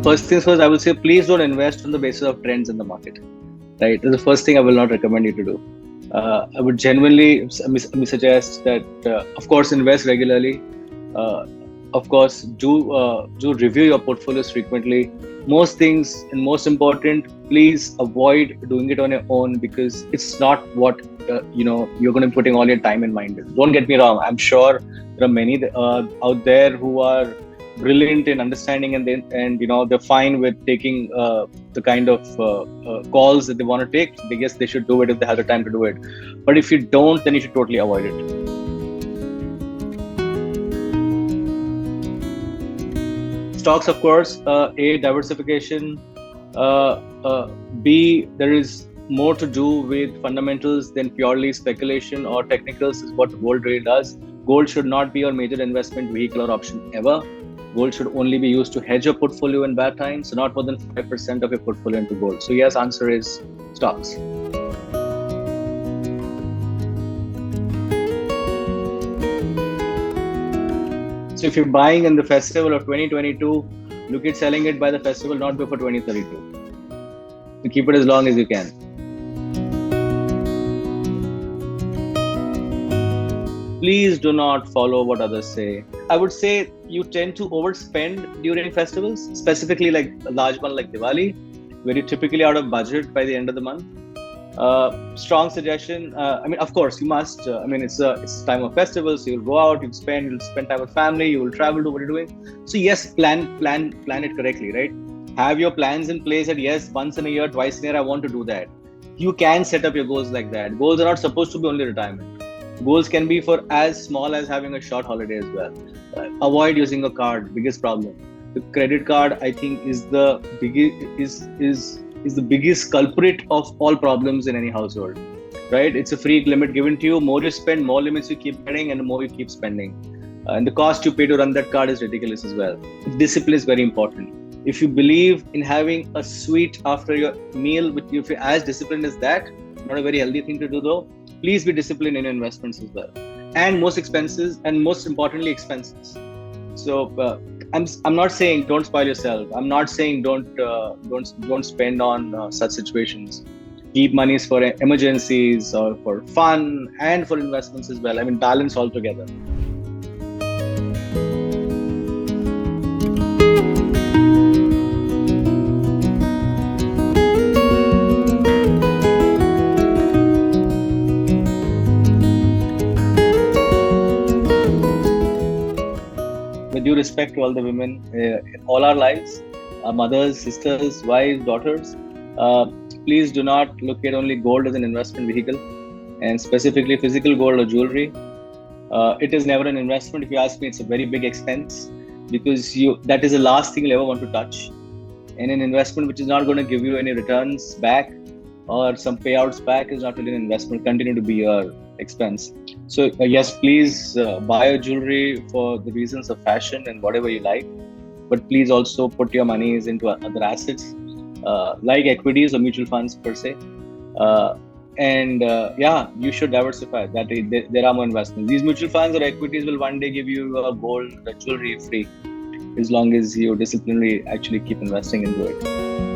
first things first, I will say please don't invest on the basis of trends in the market. Right, that's the first thing I will not recommend you to do. I would genuinely suggest that, of course, invest regularly. Of course, do review your portfolios frequently. Most things, and most important, please avoid doing it on your own, because it's not what you're going to be putting all your time and mind in. Don't get me wrong. I'm sure there are many out there who are brilliant in understanding, and they're fine with taking the kind of calls that they want to take. I guess they should do it if they have the time to do it. But if you don't, then you should totally avoid it. Stocks, of course, A, diversification, B, there is more to do with fundamentals than purely speculation or technicals, is what gold really does. Gold should not be your major investment vehicle or option ever. Gold should only be used to hedge your portfolio in bad times, so not more than 5% of your portfolio into gold. So yes, answer is stocks. So if you're buying in the festival of 2022, look at selling it by the festival, not before 2032. So keep it as long as you can. Please do not follow what others say. I would say you tend to overspend during festivals, specifically like a large one like Diwali, where you're typically out of budget by the end of the month. Strong suggestion. Of course, you must. It's time of festivals. So you'll go out, you'll spend time with family, you will travel, do what you're doing. So yes, plan it correctly, right? Have your plans in place that yes, once in a year, twice in a year, I want to do that. You can set up your goals like that. Goals are not supposed to be only retirement. Goals can be for as small as having a short holiday as well. Avoid using a card. Biggest problem. The credit card, I think, is the biggest culprit of all problems in any household, right? It's a free limit given to you. More you spend, more limits you keep getting, and the more you keep spending. And the cost you pay to run that card is ridiculous as well. Discipline is very important. If you believe in having a sweet after your meal, if you're as disciplined as that, not a very healthy thing to do though, please be disciplined in your investments as well. And most importantly, expenses. So I'm not saying don't spoil yourself. I'm not saying don't spend on such situations. Keep monies for emergencies or for fun and for investments as well. Balance all together. With due respect to all the women in all our lives, our mothers, sisters, wives, daughters, please do not look at only gold as an investment vehicle, and specifically physical gold or jewelry. It is never an investment. If you ask me, it's a very big expense, because that is the last thing you'll ever want to touch. And an investment which is not going to give you any returns back or some payouts back is not really an investment. Continue to be your expense. So yes, please buy a jewelry for the reasons of fashion and whatever you like, but please also put your monies into other assets like equities or mutual funds per se. You should diversify. There are more investments. These mutual funds or equities will one day give you gold, jewelry free, as long as you disciplinedly actually keep investing into it.